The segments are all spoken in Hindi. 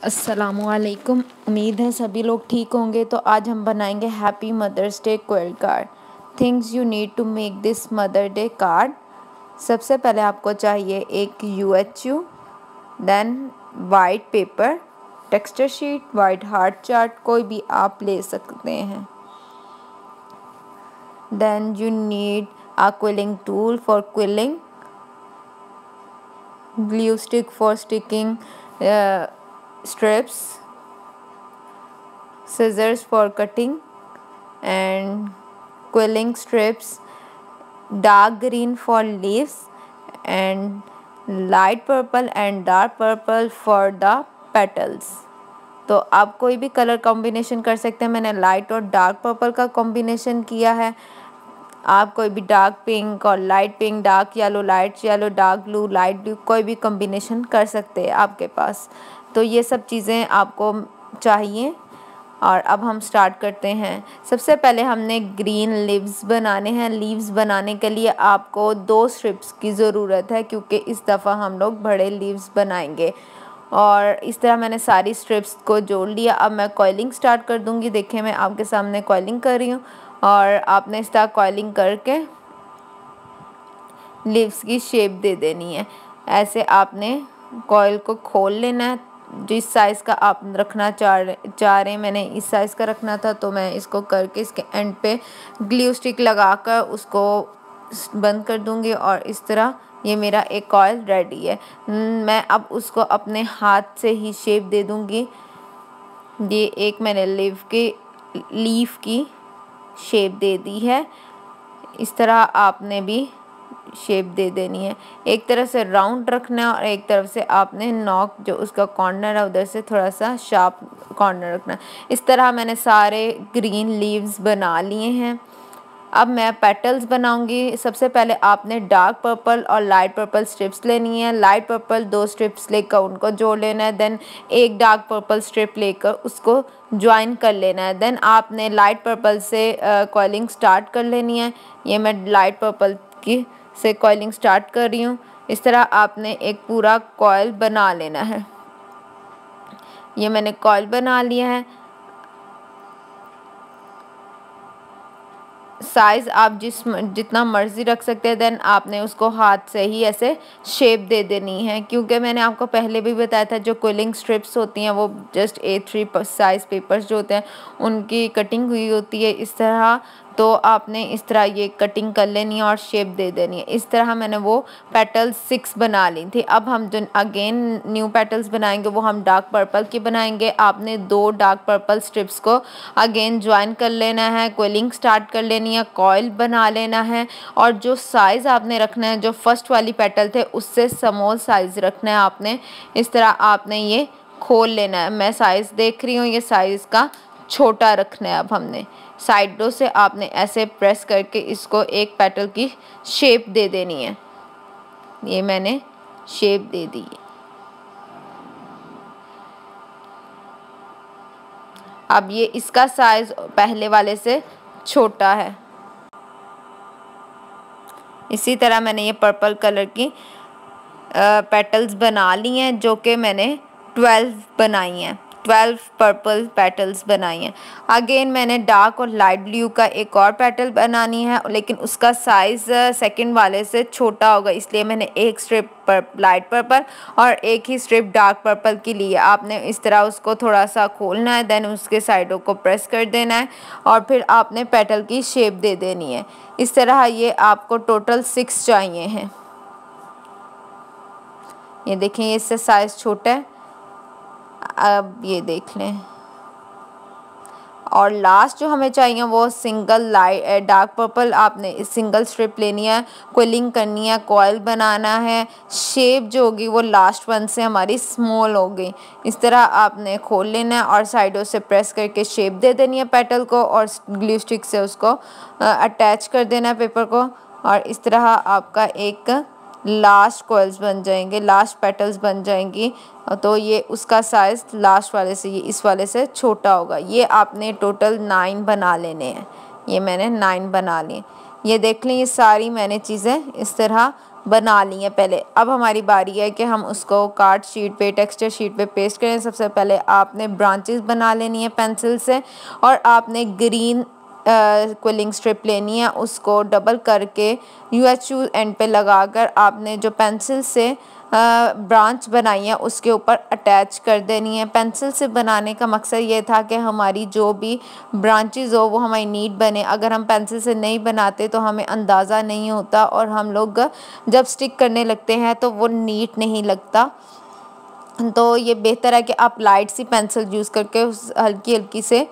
अस्सलामुअलैकुम। उम्मीद है सभी लोग ठीक होंगे। तो आज हम बनाएंगे happy mother's day quill card. Things you need to make this mother day card. सबसे पहले आपको चाहिए एक UHU, then white paper, texture sheet, white heart chart, कोई भी आप ले सकते हैं। Then you need a quilling tool for quilling, glue stick for sticking strips, scissors for cutting and quilling strips, dark green for leaves and light purple and dark purple for the petals। तो आप कोई भी कलर कॉम्बिनेशन कर सकते हैं। मैंने लाइट और डार्क पर्पल का कॉम्बिनेशन किया है। आप कोई भी डार्क पिंक और light pink, dark yellow, light yellow, dark blue, light blue, कोई भी कॉम्बिनेशन कर सकते हैं आपके पास। तो ये सब चीज़ें आपको चाहिए और अब हम स्टार्ट करते हैं। सबसे पहले हमने ग्रीन लीव्स बनाने हैं। लीव्स बनाने के लिए आपको 2 स्ट्रिप्स की ज़रूरत है क्योंकि इस दफ़ा हम लोग बड़े लीव्स बनाएंगे। और इस तरह मैंने सारी स्ट्रिप्स को जोड़ लिया। अब मैं कॉइलिंग स्टार्ट कर दूंगी। देखिए मैं आपके सामने कॉइलिंग कर रही हूँ और आपने इस तरह कॉइलिंग करके लीव्स की शेप दे देनी है। ऐसे आपने कॉइल को खोल लेना है। जिस साइज़ का आप रखना चाह रहे हैं, मैंने इस साइज़ का रखना था तो मैं इसको करके इसके एंड पे ग्लू स्टिक लगाकर उसको बंद कर दूंगी और इस तरह ये मेरा एक कॉइल रेडी है। मैं अब उसको अपने हाथ से ही शेप दे दूंगी। ये एक मैंने लीफ की शेप दे दी है। इस तरह आपने भी शेप दे देनी है। एक तरफ से राउंड रखना है और एक तरफ से आपने नॉक जो उसका कॉर्नर है उधर से थोड़ा सा शार्प कॉर्नर रखना है। इस तरह मैंने सारे ग्रीन लीव्स बना लिए हैं। अब मैं पेटल्स बनाऊंगी। सबसे पहले आपने डार्क पर्पल और लाइट पर्पल स्ट्रिप्स लेनी है। लाइट पर्पल 2 स्ट्रिप्स लेकर उनको जोड़ लेना है। देन एक डार्क पर्पल स्ट्रिप लेकर उसको ज्वाइन कर लेना है। देन आपने लाइट पर्पल से कॉइलिंग स्टार्ट कर लेनी है। ये मैं लाइट पर्पल की से कॉइलिंग स्टार्ट कर रही हूँ। इस तरह आपने एक पूरा कॉइल बना लेना है। ये मैंने कॉइल बना लिया है। साइज़ आप जितना मर्ज़ी रख सकते हैं। देन आपने उसको हाथ से ही ऐसे शेप दे देनी है क्योंकि मैंने आपको पहले भी बताया था जो क्विलिंग स्ट्रिप्स होती हैं वो जस्ट A3 साइज़ पेपर्स जो होते हैं उनकी कटिंग हुई होती है इस तरह। तो आपने इस तरह ये कटिंग कर लेनी है और शेप दे देनी है। इस तरह मैंने वो पेटल्स 6 बना ली थी। अब हम जो अगेन न्यू पेटल्स बनाएंगे वो हम डार्क पर्पल की बनाएंगे। आपने 2 डार्क पर्पल स्ट्रिप्स को अगेन ज्वाइन कर लेना है, क्विलिंग स्टार्ट कर लेनी है, कॉइल बना लेना है और जो साइज़ आपने रखना है जो फर्स्ट वाली पेटल थे उससे स्मॉल साइज़ रखना है आपने। इस तरह आपने ये खोल लेना है। मैं साइज़ देख रही हूँ, ये साइज़ का छोटा रखना है। अब हमने साइडों से आपने ऐसे प्रेस करके इसको एक पेटल की शेप दे देनी है। ये मैंने शेप दे दी। अब ये इसका साइज पहले वाले से छोटा है। इसी तरह मैंने ये पर्पल कलर की पेटल्स बना ली हैं जो कि मैंने 12 बनाई हैं। 12 पर्पल पेटल्स बनाई हैं। अगेन मैंने डार्क और लाइट ब्लू का एक और पेटल बनानी है लेकिन उसका साइज़ सेकंड वाले से छोटा होगा, इसलिए मैंने एक स्ट्रिप लाइट पर्पल और एक ही स्ट्रिप डार्क पर्पल की ली है। आपने इस तरह उसको थोड़ा सा खोलना है, देन उसके साइडों को प्रेस कर देना है और फिर आपने पेटल की शेप दे देनी है। इस तरह ये आपको टोटल 6 चाहिए हैं। ये देखें ये इससे साइज़ छोटा है। अब ये देख लें। और लास्ट जो हमें चाहिए वो सिंगल लाइट डार्क पर्पल। आपने सिंगल स्ट्रिप लेनी है, क्विलिंग करनी है, कॉइल बनाना है। शेप जो होगी वो लास्ट वन से हमारी स्मॉल होगी। इस तरह आपने खोल लेना है और साइडों से प्रेस करके शेप दे देनी है पेटल को और ग्लू स्टिक से उसको अटैच कर देना है पेपर को और इस तरह आपका एक लास्ट कॉइल्स बन जाएंगे, लास्ट पेटल्स बन जाएंगी। तो ये उसका साइज़ लास्ट वाले से ये इस वाले से छोटा होगा। ये आपने टोटल 9 बना लेने हैं। ये मैंने 9 बना लिए। ये देख लें ये सारी मैंने चीज़ें इस तरह बना ली है पहले। अब हमारी बारी है कि हम उसको कार्ड शीट पे, टेक्सचर शीट पे पेस्ट करें। सबसे पहले आपने ब्रांचेस बना लेनी है पेंसिल से, और आपने ग्रीन क्विलिंग स्ट्रिप लेनी है, उसको डबल करके UHU एंड पे लगाकर आपने जो पेंसिल से ब्रांच बनाई है उसके ऊपर अटैच कर देनी है। पेंसिल से बनाने का मकसद ये था कि हमारी जो भी ब्रांचेस हो वो हमारी नीट बने। अगर हम पेंसिल से नहीं बनाते तो हमें अंदाज़ा नहीं होता, और हम लोग जब स्टिक करने लगते हैं तो वो नीट नहीं लगता। तो ये बेहतर है कि आप लाइट सी पेंसिल यूज़ करके उस हल्की हल्की से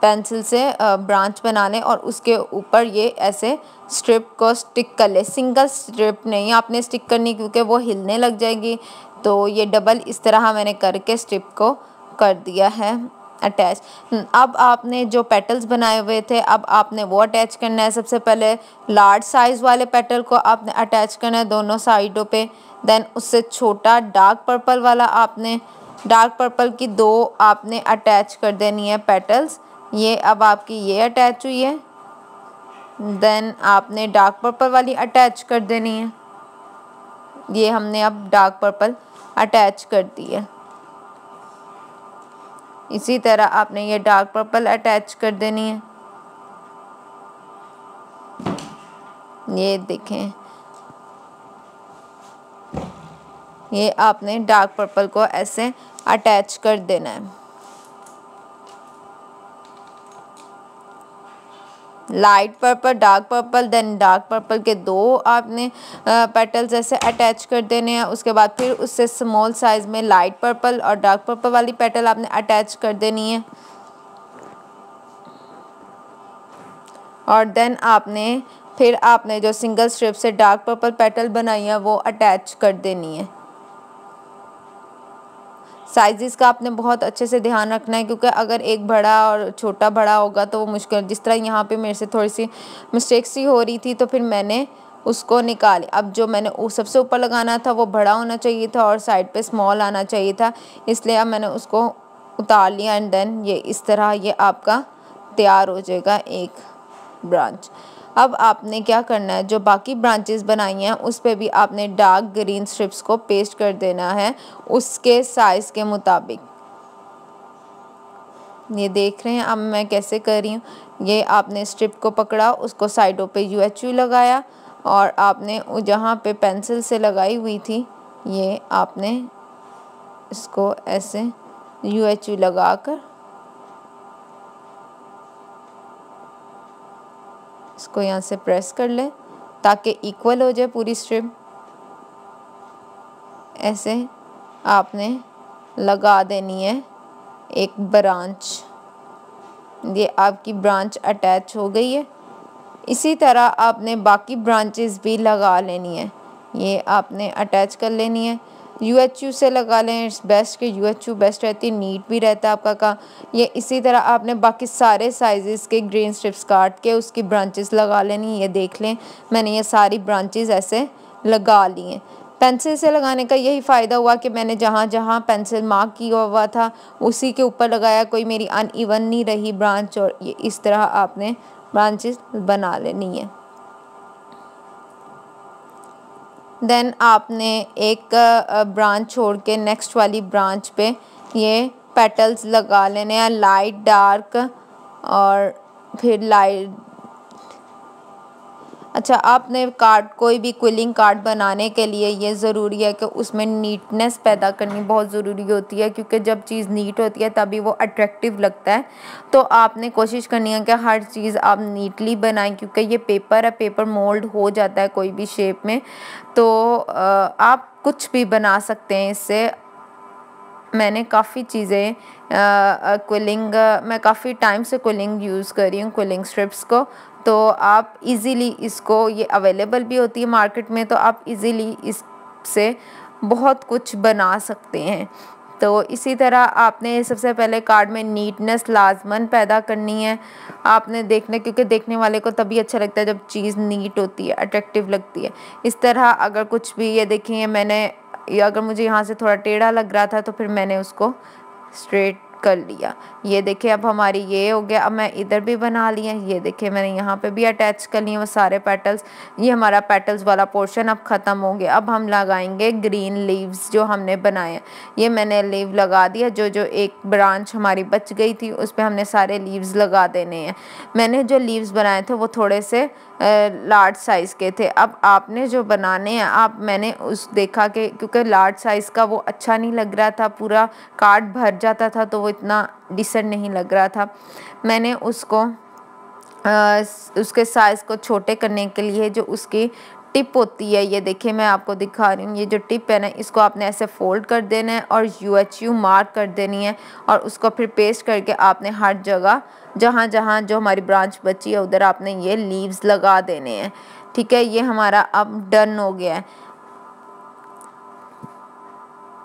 पेंसिल से ब्रांच बना लें, और उसके ऊपर ये ऐसे स्ट्रिप को स्टिक कर ले। सिंगल स्ट्रिप नहीं आपने स्टिक करनी, क्योंकि वो हिलने लग जाएगी। तो ये डबल इस तरह मैंने करके स्ट्रिप को कर दिया है अटैच। अब आपने जो पेटल्स बनाए हुए थे, अब आपने वो अटैच करना है। सबसे पहले लार्ज साइज़ वाले पेटल को आपने अटैच करना है दोनों साइडों पे। देन उससे छोटा डार्क पर्पल वाला आपने, डार्क पर्पल की 2 आपने अटैच कर देनी है पेटल्स। ये अब आपकी ये अटैच हुई है। देन आपने डार्क पर्पल वाली अटैच कर देनी है। ये हमने अब डार्क पर्पल अटैच कर दी है। इसी तरह आपने ये डार्क पर्पल अटैच कर देनी है। ये देखें, ये आपने डार्क पर्पल को ऐसे अटैच कर देना है। Light purple, dark purple, then dark purple के 2 आपने पेटल्स ऐसे अटैच कर देने हैं। उसके बाद फिर उससे स्मॉल साइज़ में लाइट पर्पल और डार्क पर्पल वाली पेटल आपने अटैच कर देनी है। और देन आपने जो सिंगल स्ट्रिप से डार्क पर्पल पेटल बनाई है वो अटैच कर देनी है। साइज़ का आपने बहुत अच्छे से ध्यान रखना है, क्योंकि अगर एक बड़ा और छोटा बड़ा होगा तो वो मुश्किल, जिस तरह यहाँ पे मेरे से थोड़ी सी मिस्टेक सी हो रही थी तो फिर मैंने उसको निकाली। अब जो मैंने सबसे ऊपर लगाना था वो बड़ा होना चाहिए था और साइड पे स्मॉल आना चाहिए था, इसलिए अब मैंने उसको उतार लिया। एंड देन ये इस तरह ये आपका तैयार हो जाएगा एक ब्रांच। अब आपने क्या करना है, जो बाकी ब्रांचेस बनाई हैं उस पे भी आपने डार्क ग्रीन स्ट्रिप्स को पेस्ट कर देना है उसके साइज़ के मुताबिक। ये देख रहे हैं अब मैं कैसे कर रही हूँ। ये आपने स्ट्रिप को पकड़ा, उसको साइडों पे UHU लगाया, और आपने जहाँ पे पेंसिल से लगाई हुई थी ये आपने इसको ऐसे UHU लगाकर इसको यहाँ से प्रेस कर लें ताकि इक्वल हो जाए पूरी स्ट्रिप। ऐसे आपने लगा देनी है एक ब्रांच। ये आपकी ब्रांच अटैच हो गई है। इसी तरह आपने बाकी ब्रांचेस भी लगा लेनी है। ये आपने अटैच कर लेनी है। UHU से लगा लें, इट्स बेस्ट कि UHU बेस्ट रहती है, नीट भी रहता है आपका काम। ये इसी तरह आपने बाकी सारे साइज़ेस के ग्रीन स्ट्रिप्स काट के उसकी ब्रांचेस लगा लेनी है। ये देख लें मैंने ये सारी ब्रांचेस ऐसे लगा ली हैं। पेंसिल से लगाने का यही फ़ायदा हुआ कि मैंने जहाँ जहाँ पेंसिल मार्क किया हुआ था उसी के ऊपर लगाया, कोई मेरी अनइवन नहीं रही ब्रांच। और ये इस तरह आपने ब्रांचेस बना लेनी है। देन आपने एक ब्रांच छोड़ के नेक्स्ट वाली ब्रांच पे ये पेटल्स लगा लेने हैं, लाइट डार्क और फिर लाइट। अच्छा, आपने कार्ड, कोई भी क्विलिंग कार्ड बनाने के लिए ये ज़रूरी है कि उसमें नीटनेस पैदा करनी बहुत ज़रूरी होती है, क्योंकि जब चीज़ नीट होती है तभी वो अट्रैक्टिव लगता है। तो आपने कोशिश करनी है कि हर चीज़ आप नीटली बनाएं, क्योंकि ये पेपर है, पेपर मोल्ड हो जाता है कोई भी शेप में। तो आप कुछ भी बना सकते हैं इससे। मैंने काफ़ी चीज़ें क्विलिंग, मैं काफ़ी टाइम से क्विलिंग यूज़ कर रही हूँ, क्विलिंग स्ट्रिप्स को। तो आप इजीली इसको, ये अवेलेबल भी होती है मार्केट में, तो आप इजीली इससे बहुत कुछ बना सकते हैं। तो इसी तरह आपने सबसे पहले कार्ड में नीटनेस लाजमन पैदा करनी है। आपने देखना, क्योंकि देखने वाले को तभी अच्छा लगता है जब चीज़ नीट होती है, अट्रैक्टिव लगती है। इस तरह अगर कुछ भी, ये देखिए मैंने, अगर मुझे यहाँ से थोड़ा टेढ़ा लग रहा था तो फिर मैंने उसको स्ट्रेट कर लिया। ये देखिए अब हमारी ये हो गया। अब मैं इधर भी बना लिया, ये देखिए मैंने यहाँ पे भी अटैच कर लिए वो सारे पेटल्स। ये हमारा पेटल्स वाला पोर्शन अब ख़त्म हो गया। अब हम लगाएंगे ग्रीन लीव्स जो हमने बनाए। ये मैंने लीव लगा दिया, जो जो एक ब्रांच हमारी बच गई थी उस पर हमने सारे लीव्स लगा देने हैं। मैंने जो लीव्स बनाए थे वो थोड़े से लार्ज साइज़ के थे। अब आपने जो बनाने हैं आप, मैंने उस देखा कि क्योंकि लार्ज साइज़ का वो अच्छा नहीं लग रहा था, पूरा कार्ड भर जाता था तो वो इतना डिसेंट नहीं लग रहा था। मैंने उसको उसके साइज़ को छोटे करने के लिए जो उसकी टिप होती है, ये देखिए मैं आपको दिखा रही हूँ, ये जो टिप है ना इसको आपने ऐसे फोल्ड कर देना है और UHU मार्क कर देनी है और उसको फिर पेस्ट करके आपने हर जगह जहाँ जहाँ जो हमारी ब्रांच बची है उधर आपने ये लीव्स लगा देने हैं। ठीक है, ये हमारा अब डन हो गया है।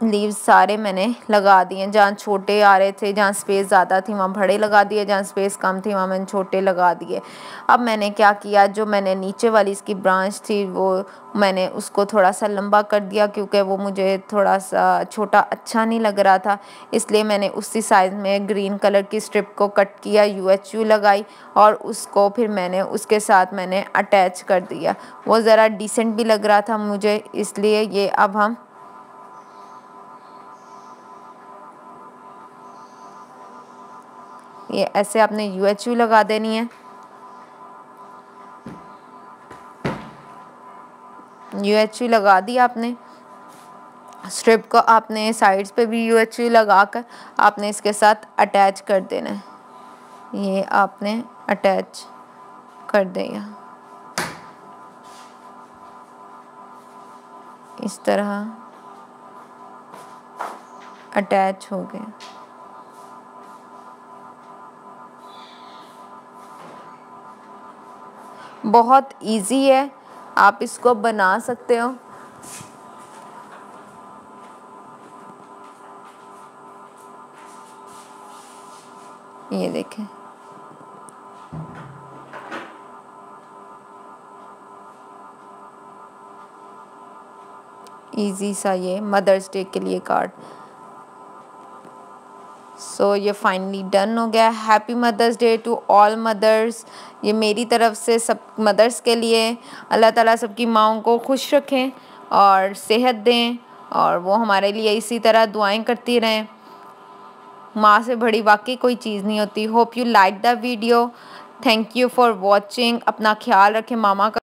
लीव्स सारे मैंने लगा दिए, जहाँ छोटे आ रहे थे, जहाँ स्पेस ज़्यादा थी वहाँ बड़े लगा दिए, जहाँ स्पेस कम थी वहाँ मैंने छोटे लगा दिए। अब मैंने क्या किया, जो मैंने नीचे वाली इसकी ब्रांच थी वो मैंने उसको थोड़ा सा लंबा कर दिया क्योंकि वो मुझे थोड़ा सा छोटा अच्छा नहीं लग रहा था, इसलिए मैंने उसी साइज़ में ग्रीन कलर की स्ट्रिप को कट किया, UHU लगाई और उसको फिर मैंने उसके साथ मैंने अटैच कर दिया। वो ज़रा डिसेंट भी लग रहा था मुझे, इसलिए ये अब हम ये ऐसे आपने UHU लगा देनी है। UHU लगा दिया आपने, स्ट्रिप को आपने साइड्स पे भी UHU लगा कर आपने इसके साथ अटैच कर देना है। ये आपने अटैच कर दिया, इस तरह अटैच हो गया। बहुत इजी है, आप इसको बना सकते हो। ये देखें, इजी सा ये मदर्स डे के लिए कार्ड। सो ये फाइनली डन हो गया। Happy mother's day to all mothers. ये मेरी तरफ से सब मदर्स के लिए। अल्लाह ताला सबकी माँओं को खुश रखें और सेहत दें और वो हमारे लिए इसी तरह दुआएं करती रहें। माँ से बड़ी वाकई कोई चीज़ नहीं होती। Hope you like the video. Thank you for watching. अपना ख्याल रखें, मामा का